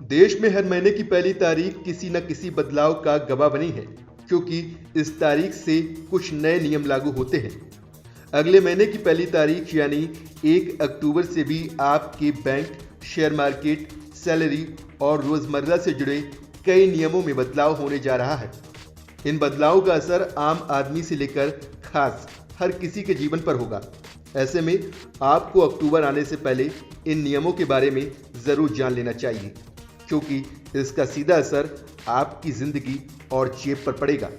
देश में हर महीने की पहली तारीख किसी न किसी बदलाव का गवाह बनी है, क्योंकि इस तारीख से कुछ नए नियम लागू होते हैं। अगले महीने की पहली तारीख यानी 1 अक्टूबर से भी आपके बैंक, शेयर मार्केट, सैलरी और रोजमर्रा से जुड़े कई नियमों में बदलाव होने जा रहा है। इन बदलावों का असर आम आदमी से लेकर खास हर किसी के जीवन पर होगा। ऐसे में आपको अक्टूबर आने से पहले इन नियमों के बारे में जरूर जान लेना चाहिए, क्योंकि इसका सीधा असर आपकी जिंदगी और जेब पर पड़ेगा।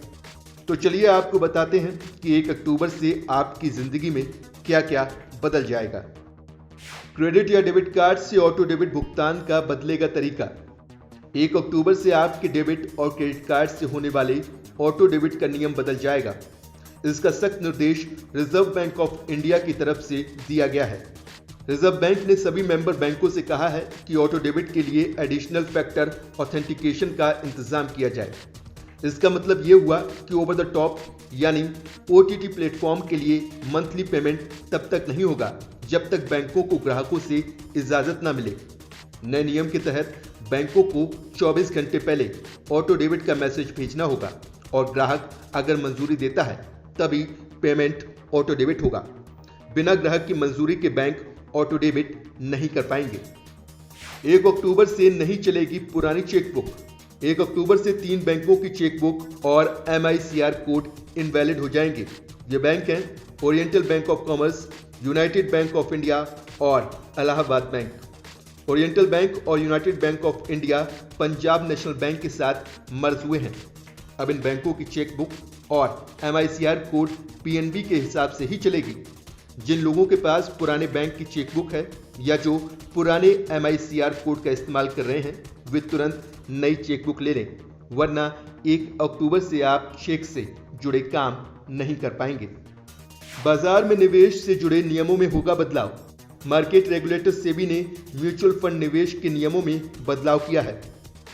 तो चलिए आपको बताते हैं कि 1 अक्टूबर से आपकी जिंदगी में क्या क्या बदल जाएगा। क्रेडिट या डेबिट कार्ड से ऑटो डेबिट भुगतान का बदलेगा तरीका। 1 अक्टूबर से आपके डेबिट और क्रेडिट कार्ड से होने वाले ऑटो डेबिट का नियम बदल जाएगा। इसका सख्त निर्देश रिजर्व बैंक ऑफ इंडिया की तरफ से दिया गया है। रिजर्व बैंक ने सभी मेंबर बैंकों से कहा है कि ऑटो डेबिट के लिए एडिशनल फैक्टर ऑथेंटिकेशन का इंतजाम किया जाए। इसका मतलब ये हुआ कि ओवर द टॉप यानी OTT प्लेटफॉर्म के लिए मंथली पेमेंट तब तक नहीं होगा जब तक बैंकों को ग्राहकों से इजाजत न मिले। नए नियम के तहत बैंकों को 24 घंटे पहले ऑटो डेबिट का मैसेज भेजना होगा और ग्राहक अगर मंजूरी देता है तभी पेमेंट ऑटो डेबिट होगा। बिना ग्राहक की मंजूरी के बैंक ऑटो डेबिट नहीं कर पाएंगे। 1 अक्टूबर से नहीं चलेगी पुरानी चेकबुक। 1 अक्टूबर से 3 बैंकों की चेकबुक और MICR कोड इनवैलिड हो जाएंगे। ये बैंक हैं oriental bank of commerce, United bank of India और इलाहाबाद बैंक। ओरिएंटल बैंक और United bank of India Punjab national bank के साथ मर्ज हुए हैं। अब इन बैंकों की चेकबुक और MICR कोड PNB के हिसाब से ही चलेगी। जिन लोगों के पास पुराने बैंक की चेकबुक है या जो पुराने MICR कोड का इस्तेमाल कर रहे हैं, वे तुरंत नई चेकबुक ले लें, वरना 1 अक्टूबर से आप चेक से जुड़े काम नहीं कर पाएंगे। बाजार में निवेश से जुड़े नियमों में होगा बदलाव। मार्केट रेगुलेटर सेबी ने म्यूचुअल फंड निवेश के नियमों में बदलाव किया है।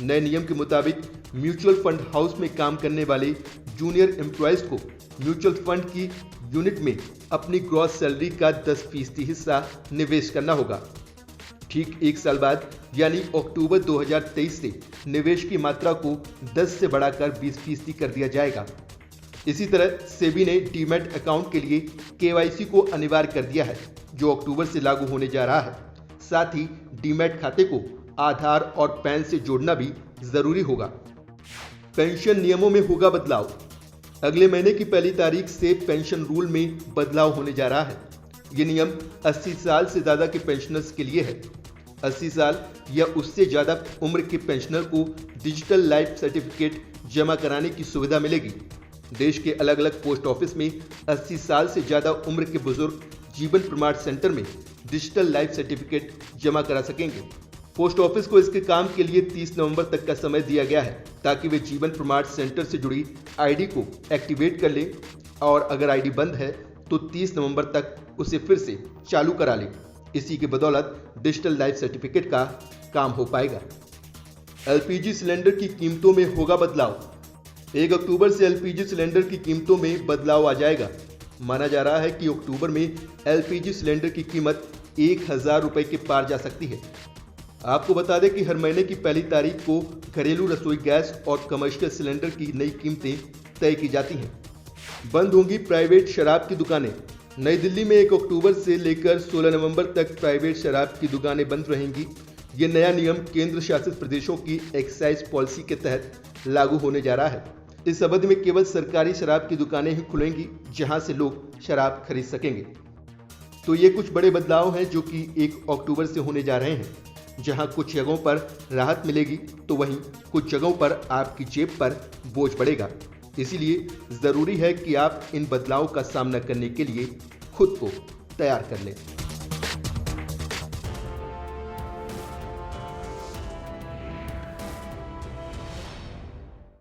नए नियम के मुताबिक म्यूचुअल फंड हाउस में काम करने वाले जूनियर एम्प्लॉयज को म्यूचुअल फंड की यूनिट में अपनी ग्रॉस सैलरी का 10% हिस्सा निवेश करना होगा। ठीक 1 साल बाद यानी अक्टूबर 2023 से निवेश की मात्रा को 10 से बढ़ाकर 20% कर दिया जाएगा। इसी तरह सेबी ने डीमैट अकाउंट के लिए KYC को अनिवार्य कर दिया है, जो अक्टूबर से लागू होने जा रहा है। साथ ही डीमैट खाते को आधार और पैन से जोड़ना भी जरूरी होगा। पेंशन नियमों में होगा बदलाव। अगले महीने की पहली तारीख से पेंशन रूल में बदलाव होने जा रहा है। ये नियम 80 साल से ज्यादा के पेंशनर्स के लिए है। 80 साल या उससे ज्यादा उम्र के पेंशनर को डिजिटल लाइफ सर्टिफिकेट जमा कराने की सुविधा मिलेगी। देश के अलग अलग पोस्ट ऑफिस में 80 साल से ज्यादा उम्र के बुजुर्ग जीवन प्रमाण सेंटर में डिजिटल लाइफ सर्टिफिकेट जमा करा सकेंगे। पोस्ट ऑफिस को इसके काम के लिए 30 नवंबर तक का समय दिया गया है, ताकि वे जीवन प्रमाण सेंटर से जुड़ी ID को एक्टिवेट कर लें और अगर ID बंद है तो 30 नवंबर तक उसे फिर से चालू करा लें। इसी की बदौलत डिजिटल लाइफ सर्टिफिकेट का काम हो पाएगा। LPG सिलेंडर की कीमतों में होगा बदलाव। 1 अक्टूबर से LPG सिलेंडर की कीमतों में बदलाव आ जाएगा। माना जा रहा है कि अक्टूबर में LPG सिलेंडर की कीमत 1000 रुपए के पार जा सकती है। आपको बता दें कि हर महीने की पहली तारीख को घरेलू रसोई गैस और कमर्शियल सिलेंडर की नई कीमतें तय की जाती हैं। बंद होंगी प्राइवेट शराब की दुकानें। नई दिल्ली में 1 अक्टूबर से लेकर 16 नवंबर तक प्राइवेट शराब की दुकानें बंद रहेंगी। ये नया नियम केंद्र शासित प्रदेशों की एक्साइज पॉलिसी के तहत लागू होने जा रहा है। इस अवधि में केवल सरकारी शराब की दुकानें ही खुलेंगी, जहां से लोग शराब खरीद सकेंगे। तो ये कुछ बड़े बदलाव हैं जो कि 1 अक्टूबर से होने जा रहे हैं। जहां कुछ जगहों पर राहत मिलेगी तो वहीं कुछ जगहों पर आपकी जेब पर बोझ पड़ेगा। इसीलिए जरूरी है कि आप इन बदलावों का सामना करने के लिए खुद को तैयार कर लें।